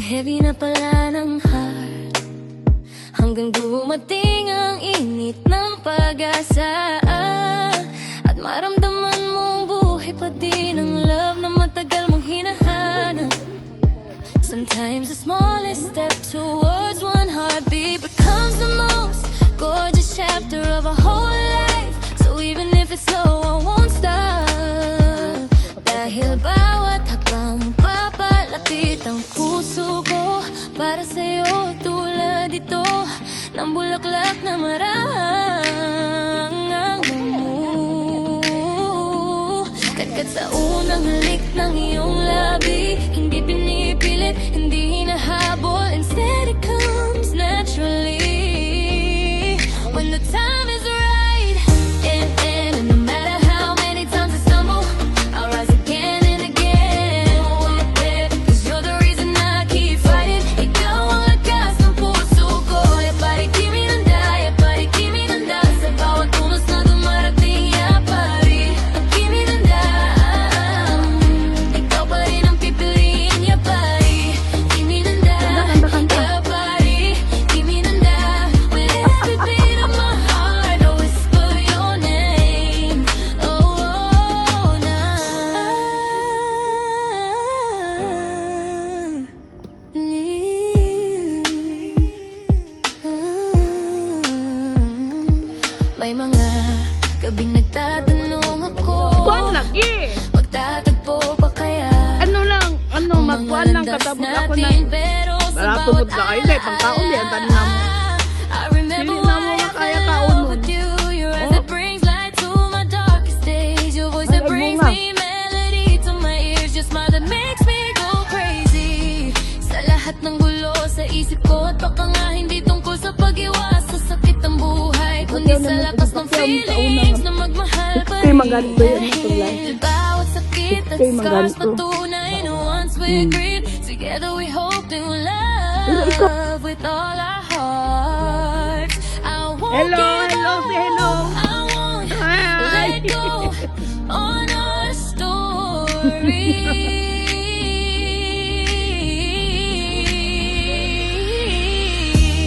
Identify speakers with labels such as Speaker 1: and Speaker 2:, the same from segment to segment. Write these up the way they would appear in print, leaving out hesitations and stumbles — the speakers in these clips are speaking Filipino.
Speaker 1: heavy na pala ng heart, hanggang dumating ang init ng pag-asa, at maramdaman mong buhay pa din ang love na matagal mong hinahanap. Sometimes the smallest step towards one heartbeat becomes the most gorgeous chapter of a whole life. So even if it's slow, I won't stop, dahil bawat hakbang papalapit ang puso ko para sa'yo, tulad ito ng bulaklak na marangang Kagat sa unang halik ng iyong labi, hindi pinipilit, hindi hinahabol, instead it comes naturally when the time is right. And no matter how many times I stumble, I'll rise again and again. Cause you're the reason I keep fighting. Ikaw ang lakas ng puso ko. Yapari, kimi nanda sa bawat unos na dumarating. Yapari, kimi nanda. Ikaw pa rin ang pipiliin. Yapari, kimi nanda. Yapari, kimi nanda. With every beat of my heart, I whisper your name. Oh, na. May mga gabing nagtatanong ako,
Speaker 2: Kuan lagi.
Speaker 1: magtatagpo pa kaya
Speaker 2: Magkuhan lang katabot ako ng maratulog na kayo dahil pangkaon di ang tanin na mo. Sili na mo nga kaya kaon mo.
Speaker 1: Sa lahat ng gulo sa isip ko, at baka nga hindi tungkol sa pag-iwas sa sakit ng buhay, kundi sa lakas ng feelings na magmahal pa rin. Dahil bawat sakit at scars patunay na once we agreed, together we hope to love with all our hearts. I won't
Speaker 2: Hello,
Speaker 1: give
Speaker 2: hello,
Speaker 1: up.
Speaker 2: say hello.
Speaker 1: I won't
Speaker 2: Hi.
Speaker 1: let go on our story.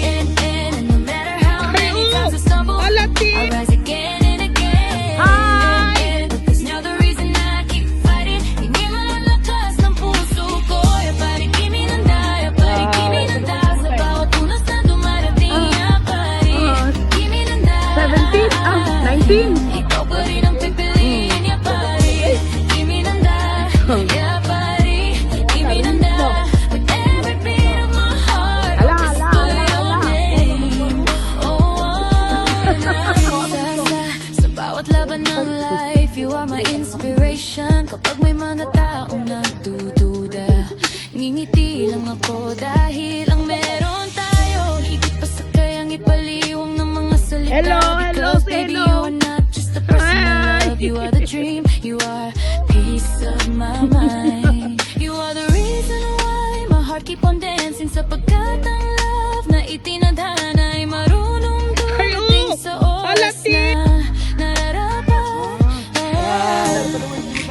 Speaker 1: And no matter how many times I stumble, I'll
Speaker 2: Alati.
Speaker 1: rise again and again.
Speaker 2: Hi.
Speaker 1: Because now the reason I keep fighting, hindi malalakas ng puso ko. Yapari, kimi nanda. Yapari, kimi nanda. Sa bawat unos na dumarating. Yapari, kimi nanda.
Speaker 2: 19.
Speaker 1: Ikaw pa rin ang pipiliin. Yapari, kimi nanda. Yapari, kimi nanda. With every beat of my heart, I whisper your name. Sa bawat laban ng life, you are my inspiration. Kapag may mga taong nagdududa, ngingiti lang ako dahil ang meron tayo, higit pa sa kayang ipaliwang ng mga salita.
Speaker 2: Hello, hello,
Speaker 1: Because
Speaker 2: say
Speaker 1: baby,
Speaker 2: hello.
Speaker 1: you are not just a person I
Speaker 2: Hi.
Speaker 1: love. You are the dream, you are peace of my mind. You are the reason why my heart keep on dancing, sapagkat ang love na itinadhana ay marunong dumating sa oras
Speaker 2: Alati.
Speaker 1: na nararapat.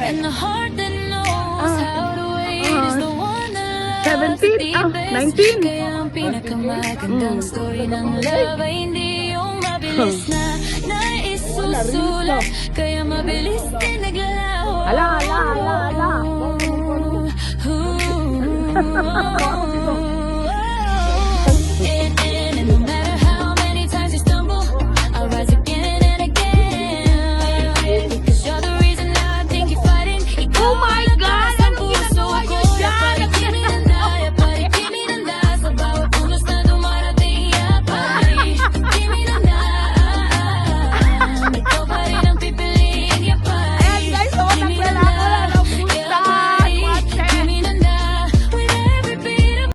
Speaker 1: And the heart that knows how to wait is the one that loves the
Speaker 2: 17,
Speaker 1: deepest.
Speaker 2: 19.
Speaker 1: Kaya ang pinakamagandang story ng love ay hindi yung mabilis na naisusulat, kaya mabilis din naglalaho.
Speaker 2: Ala.